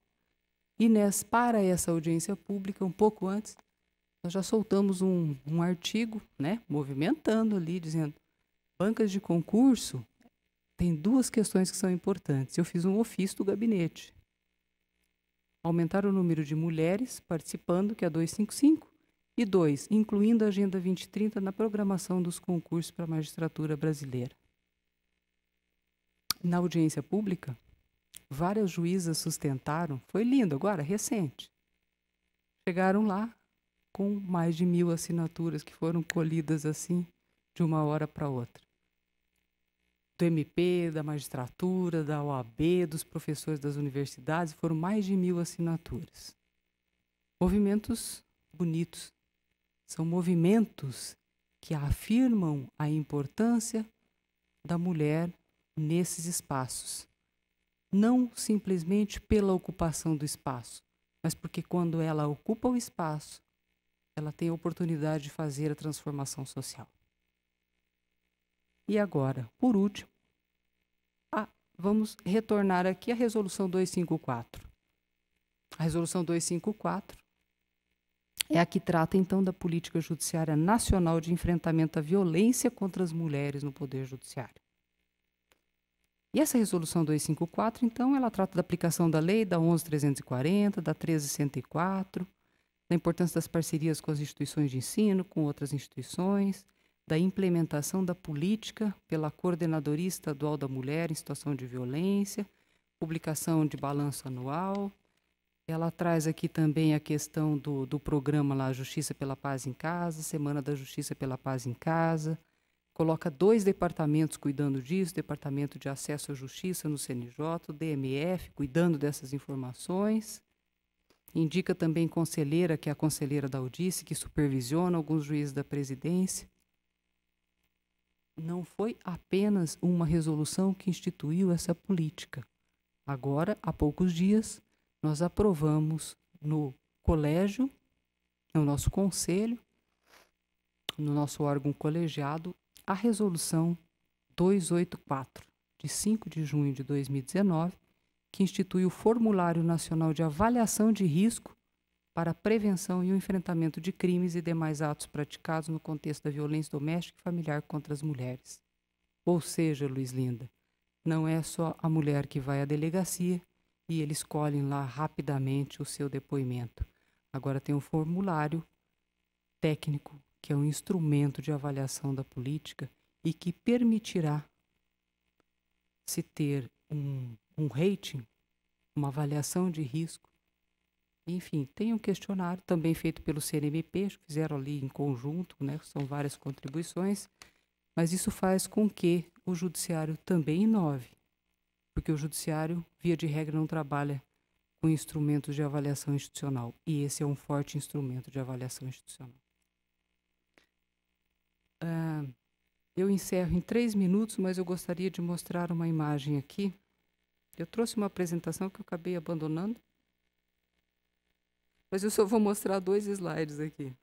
E para essa audiência pública, um pouco antes, nós já soltamos um artigo, né, movimentando ali, dizendo: bancas de concurso tem 2 questões que são importantes. Eu fiz um ofício do gabinete. Aumentar o número de mulheres participando, que é 255, e 2, incluindo a Agenda 2030 na programação dos concursos para a magistratura brasileira. Na audiência pública, várias juízas sustentaram, foi lindo agora, recente. Chegaram lá com mais de 1.000 assinaturas que foram colhidas assim, de uma hora para outra. Do MP, da magistratura, da OAB, dos professores das universidades, foram mais de 1.000 assinaturas. Movimentos bonitos. São movimentos que afirmam a importância da mulher nesses espaços. Não simplesmente pela ocupação do espaço, mas porque quando ela ocupa o espaço, ela tem a oportunidade de fazer a transformação social. E agora, por último, vamos retornar aqui à Resolução 254. A Resolução 254 é a que trata, então, da política judiciária nacional de enfrentamento à violência contra as mulheres no Poder Judiciário. E essa Resolução 254, então, ela trata da aplicação da lei da 11.340, da 13.104, da importância das parcerias com as instituições de ensino, com outras instituições, da implementação da política pela Coordenadoria Estadual da Mulher em Situação de Violência, publicação de balanço anual. Ela traz aqui também a questão do programa lá, Justiça pela Paz em Casa, Semana da Justiça pela Paz em Casa. Coloca 2 departamentos cuidando disso, Departamento de Acesso à Justiça no CNJ, o DMF, cuidando dessas informações. Indica também conselheira, que é a conselheira da Audice, que supervisiona alguns juízes da presidência. Não foi apenas uma resolução que instituiu essa política. Agora, há poucos dias, nós aprovamos no colégio, no nosso conselho, no nosso órgão colegiado, a resolução 284, de 5 de junho de 2019, que institui o Formulário Nacional de Avaliação de Risco para a prevenção e o enfrentamento de crimes e demais atos praticados no contexto da violência doméstica e familiar contra as mulheres. Ou seja, Luiz Linda, não é só a mulher que vai à delegacia e eles escolhem lá rapidamente o seu depoimento. Agora tem um formulário técnico, que é um instrumento de avaliação da política e que permitirá se ter um rating, uma avaliação de risco. Enfim, tem um questionário também feito pelo CNMP, fizeram ali em conjunto, né, são várias contribuições, mas isso faz com que o judiciário também inove, porque o judiciário, via de regra, não trabalha com instrumentos de avaliação institucional, e esse é um forte instrumento de avaliação institucional. Eu encerro em 3 minutos, mas eu gostaria de mostrar uma imagem aqui. Eu trouxe uma apresentação que eu acabei abandonando, mas eu só vou mostrar 2 slides aqui.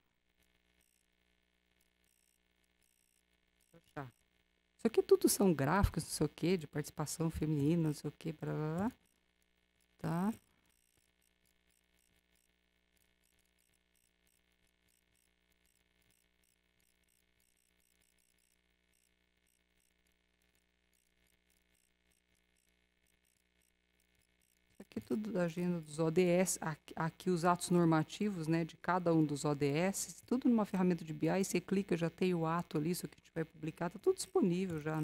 Isso aqui tudo são gráficos, não sei o quê, de participação feminina, não sei o quê, blá, blá, blá. Tá? Aqui tudo da agenda dos ODS, aqui os atos normativos, né, de cada um dos ODS, tudo numa ferramenta de BI, você clica, já tem o ato ali, isso que a gente vai publicar, está tudo disponível já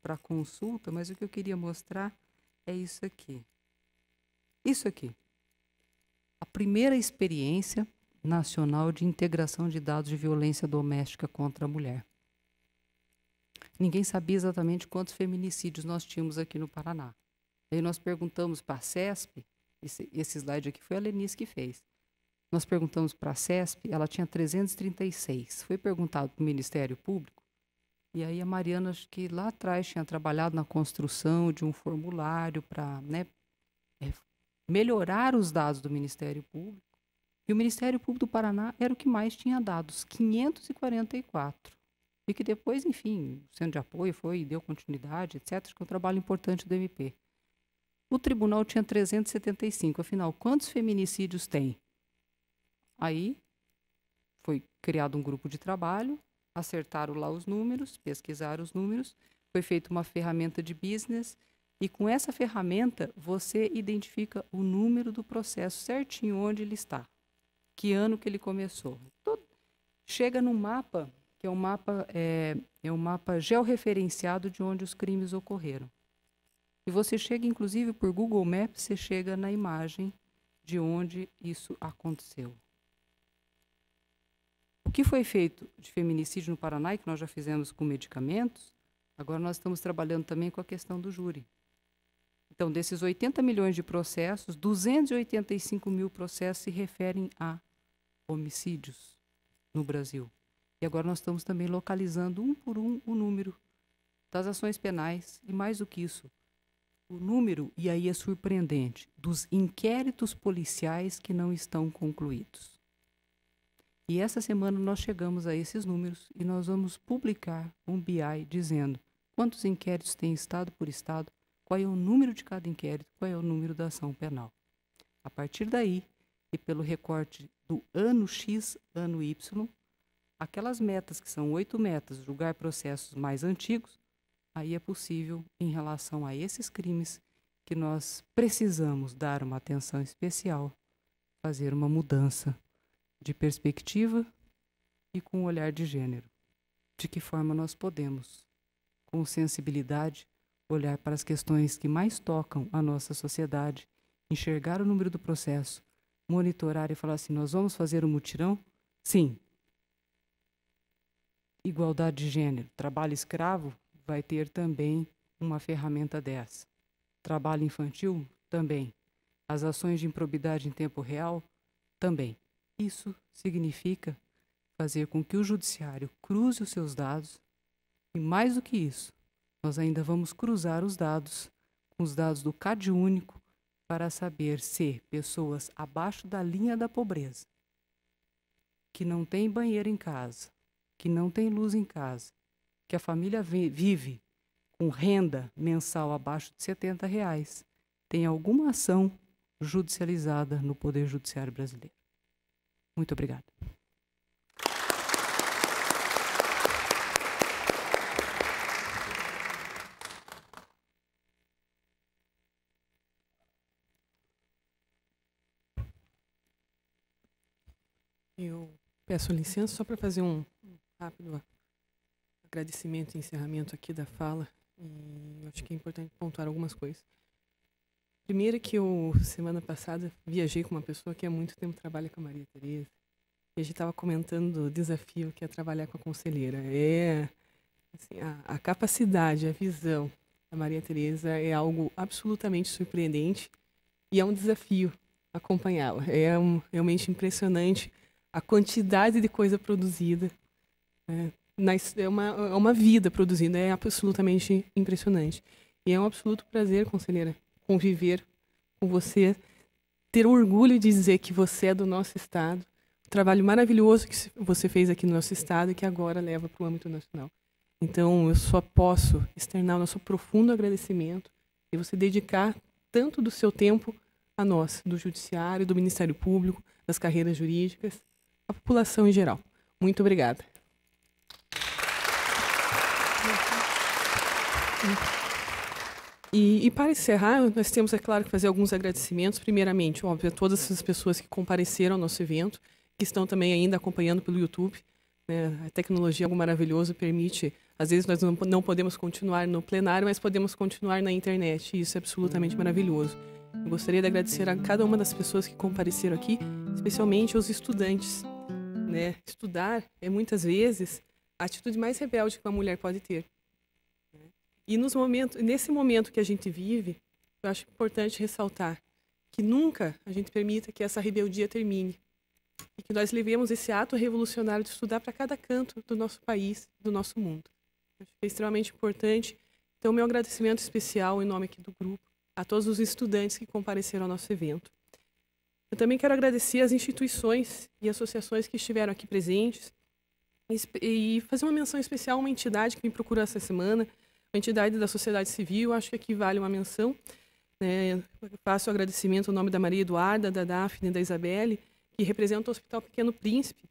para consulta, mas o que eu queria mostrar é isso aqui. Isso aqui. A primeira experiência nacional de integração de dados de violência doméstica contra a mulher. Ninguém sabia exatamente quantos feminicídios nós tínhamos aqui no Paraná. Aí nós perguntamos para a CESP, esse slide aqui foi a Lenice que fez. Nós perguntamos para a CESP, ela tinha 336. Foi perguntado para o Ministério Público, e aí a Mariana, acho que lá atrás, tinha trabalhado na construção de um formulário para, né, melhorar os dados do Ministério Público. E o Ministério Público do Paraná era o que mais tinha dados, 544. E que depois, enfim, o Centro de Apoio foi e deu continuidade, etc. Acho que é um trabalho importante do MP. O tribunal tinha 375. Afinal, quantos feminicídios tem? Aí foi criado um grupo de trabalho, acertaram lá os números, pesquisaram os números, foi feita uma ferramenta de business, e com essa ferramenta você identifica o número do processo certinho, onde ele está, que ano que ele começou. Chega num mapa, que é um mapa georreferenciado de onde os crimes ocorreram. E você chega, inclusive, por Google Maps, você chega na imagem de onde isso aconteceu. O que foi feito de feminicídio no Paraná, e que nós já fizemos com medicamentos, agora nós estamos trabalhando também com a questão do júri. Então, desses 80 milhões de processos, 285 mil processos se referem a homicídios no Brasil. E agora nós estamos também localizando um por um o número das ações penais e, mais do que isso, o número, e aí é surpreendente, dos inquéritos policiais que não estão concluídos. E essa semana nós chegamos a esses números e nós vamos publicar um BI dizendo quantos inquéritos tem estado por estado, qual é o número de cada inquérito, qual é o número da ação penal. A partir daí, e pelo recorte do ano X, ano Y, aquelas metas que são 8 metas, julgar processos mais antigos, aí é possível, em relação a esses crimes, que nós precisamos dar uma atenção especial, fazer uma mudança de perspectiva e com um olhar de gênero. De que forma nós podemos, com sensibilidade, olhar para as questões que mais tocam a nossa sociedade, enxergar o número do processo, monitorar e falar assim, nós vamos fazer um mutirão? Sim. Igualdade de gênero, trabalho escravo, vai ter também uma ferramenta dessa. Trabalho infantil? Também. As ações de improbidade em tempo real? Também. Isso significa fazer com que o judiciário cruze os seus dados e, mais do que isso, nós ainda vamos cruzar os dados com os dados do CadÚnico para saber se pessoas abaixo da linha da pobreza, que não tem banheiro em casa, que não tem luz em casa, que a família vive com renda mensal abaixo de R$70, tem alguma ação judicializada no Poder Judiciário brasileiro. Muito obrigada. Eu peço licença só para fazer um rápido agradecimento e encerramento aqui da fala. E eu acho que é importante pontuar algumas coisas. Primeiro que eu, semana passada, viajei com uma pessoa que há muito tempo trabalha com a Maria Tereza. E a gente estava comentando o desafio que é trabalhar com a conselheira. Assim, a capacidade, a visão da Maria Tereza é algo absolutamente surpreendente e é um desafio acompanhá-la. É realmente impressionante a quantidade de coisa produzida. É uma vida produzida, é absolutamente impressionante. E é um absoluto prazer, conselheira, conviver com você, ter orgulho de dizer que você é do nosso estado, o trabalho maravilhoso que você fez aqui no nosso estado e que agora leva para o âmbito nacional. Então, eu só posso externar o nosso profundo agradecimento e você dedicar tanto do seu tempo a nós, do Judiciário, do Ministério Público, das carreiras jurídicas, a população em geral. Muito obrigada. E para encerrar, nós temos, é claro, que fazer alguns agradecimentos. Primeiramente, óbvio, a todas as pessoas que compareceram ao nosso evento, que estão também ainda acompanhando pelo YouTube. Né? A tecnologia é algo maravilhoso, permite... Às vezes nós não podemos continuar no plenário, mas podemos continuar na internet. E isso é absolutamente maravilhoso. Eu gostaria de agradecer a cada uma das pessoas que compareceram aqui, especialmente aos estudantes. Né? Estudar é, muitas vezes, a atitude mais rebelde que uma mulher pode ter. E nesse momento que a gente vive, eu acho importante ressaltar que nunca a gente permita que essa rebeldia termine. E que nós levemos esse ato revolucionário de estudar para cada canto do nosso país, do nosso mundo. Acho que é extremamente importante. Então, meu agradecimento especial, em nome aqui do grupo, a todos os estudantes que compareceram ao nosso evento. Eu também quero agradecer as instituições e associações que estiveram aqui presentes e fazer uma menção especial a uma entidade que me procurou essa semana, a entidade da sociedade civil. Acho que aqui vale uma menção. Né? Faço o agradecimento ao nome da Maria Eduarda, da Daphne e da Isabelle, que representa o Hospital Pequeno Príncipe.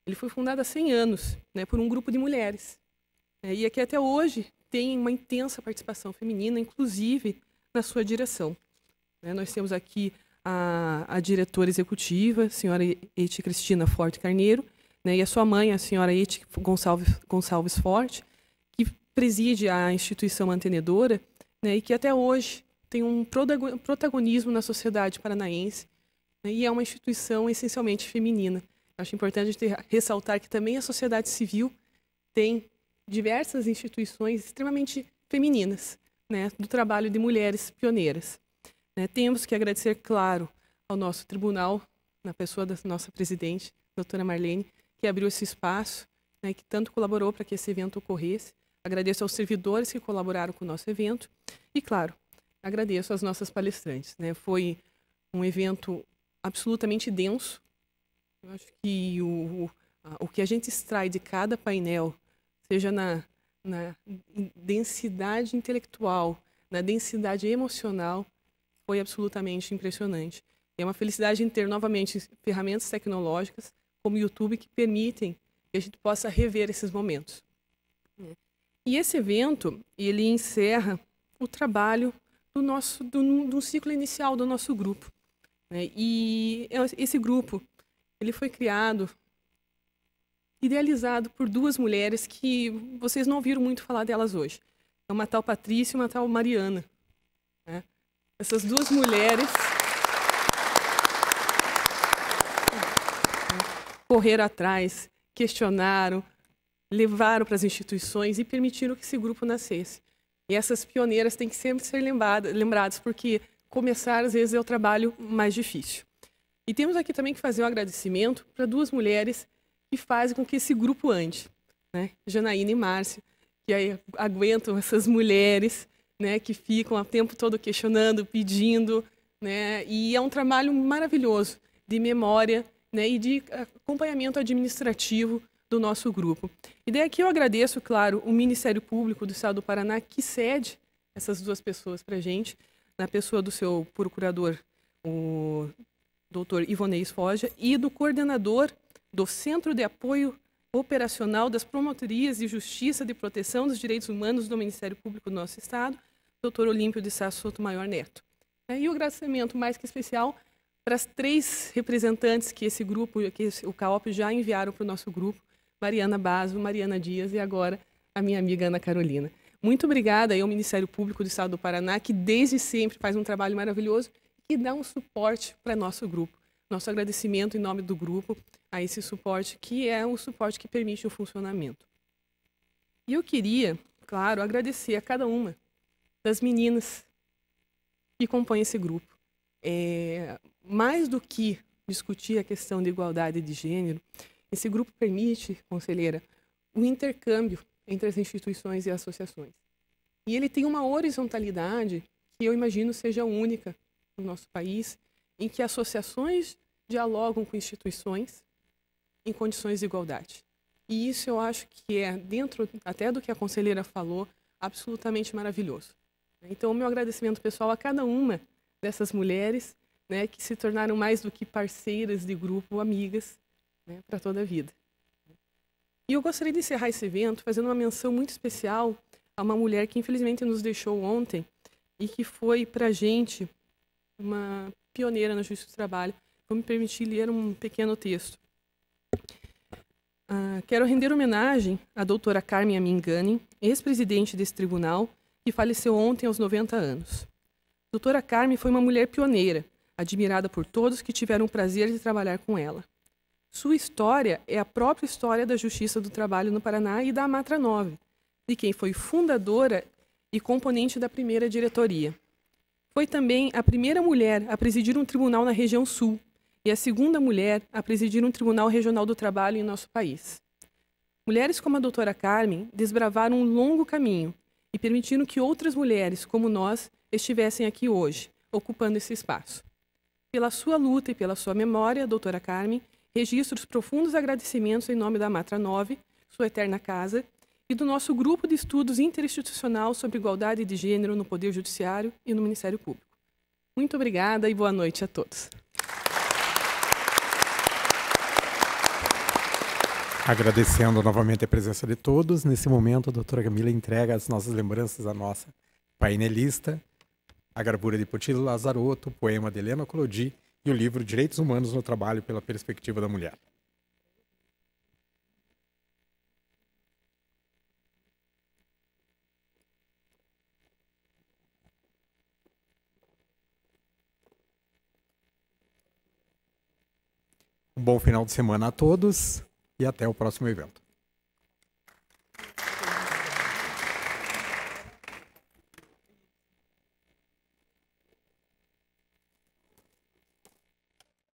Ele foi fundado há 100 anos, né, por um grupo de mulheres. E aqui até hoje tem uma intensa participação feminina, inclusive na sua direção. Nós temos aqui a diretora executiva, a senhora Eti Cristina Forte Carneiro, né, e a sua mãe, a senhora Eti Gonçalves Forte, que preside a instituição mantenedora, né, e que até hoje tem um protagonismo na sociedade paranaense, né, e é uma instituição essencialmente feminina. Acho importante ressaltar que também a sociedade civil tem diversas instituições extremamente femininas, né, do trabalho de mulheres pioneiras. Temos que agradecer, claro, ao nosso tribunal, na pessoa da nossa presidente, doutora Marlene, que abriu esse espaço, né, que tanto colaborou para que esse evento ocorresse. Agradeço aos servidores que colaboraram com o nosso evento e, claro, agradeço às nossas palestrantes. Foi um evento absolutamente denso. Eu acho que o que a gente extrai de cada painel, seja na densidade intelectual, na densidade emocional, foi absolutamente impressionante. É uma felicidade em ter novamente ferramentas tecnológicas como o YouTube que permitem que a gente possa rever esses momentos. E esse evento, ele encerra o trabalho do ciclo inicial do nosso grupo. E esse grupo, ele foi criado, idealizado por duas mulheres que vocês não ouviram muito falar delas hoje. É uma tal Patrícia e uma tal Mariana. Essas duas mulheres correram atrás, questionaram, levaram para as instituições e permitiram que esse grupo nascesse. E essas pioneiras têm que sempre ser lembradas, porque começar, às vezes, é o trabalho mais difícil. E temos aqui também que fazer um agradecimento para duas mulheres que fazem com que esse grupo ande. Janaína e Márcia, que aí aguentam essas mulheres, que ficam o tempo todo questionando, pedindo. E é um trabalho maravilhoso de memória, e de acompanhamento administrativo do nosso grupo. E daí aqui eu agradeço, claro, o Ministério Público do Estado do Paraná, que cede essas duas pessoas para a gente, na pessoa do seu procurador, o doutor Ivonês Foja, e do coordenador do Centro de Apoio Operacional das Promotorias de Justiça de Proteção dos Direitos Humanos do Ministério Público do nosso Estado, doutor Olímpio de Sá Sotomayor Neto. E o agradecimento mais que especial para as 3 representantes que esse grupo, o CAOP, já enviaram para o nosso grupo, Mariana Basso, Mariana Dias e agora a minha amiga Ana Carolina. Muito obrigada ao Ministério Público do Estado do Paraná, que desde sempre faz um trabalho maravilhoso e dá um suporte para nosso grupo. Nosso agradecimento em nome do grupo a esse suporte, que é o suporte que permite o funcionamento. E eu queria, claro, agradecer a cada uma das meninas que compõem esse grupo. Mais do que discutir a questão de igualdade de gênero, esse grupo permite, conselheira, o intercâmbio entre as instituições e associações. E ele tem uma horizontalidade que eu imagino seja única no nosso país, em que associações dialogam com instituições em condições de igualdade. E isso eu acho que é, dentro até do que a conselheira falou, absolutamente maravilhoso. Então, o meu agradecimento pessoal a cada uma dessas mulheres, que se tornaram mais do que parceiras de grupo, amigas, para toda a vida. E eu gostaria de encerrar esse evento fazendo uma menção muito especial a uma mulher que infelizmente nos deixou ontem e que foi para a gente uma pioneira na Justiça do Trabalho. Vou me permitir ler um pequeno texto. Quero render homenagem à doutora Carmen Amingani, ex-presidente desse tribunal, que faleceu ontem aos 90 anos. Doutora Carmen foi uma mulher pioneira, admirada por todos que tiveram o prazer de trabalhar com ela. Sua história é a própria história da Justiça do Trabalho no Paraná e da Amatra 9, de quem foi fundadora e componente da primeira diretoria. Foi também a primeira mulher a presidir um tribunal na região sul e a segunda mulher a presidir um tribunal regional do trabalho em nosso país. Mulheres como a doutora Carmen desbravaram um longo caminho e permitiram que outras mulheres, como nós, estivessem aqui hoje, ocupando esse espaço. Pela sua luta e pela sua memória, doutora Carmen, registro os profundos agradecimentos em nome da Amatra 9, sua eterna casa, e do nosso grupo de estudos interinstitucional sobre igualdade de gênero no Poder Judiciário e no Ministério Público. Muito obrigada e boa noite a todos. Agradecendo novamente a presença de todos. Nesse momento, a doutora Camila entrega as nossas lembranças à nossa painelista, a gravura de Potilo Lazarotto, o poema de Helena Collodi e o livro Direitos Humanos no Trabalho pela Perspectiva da Mulher. Um bom final de semana a todos e até o próximo evento.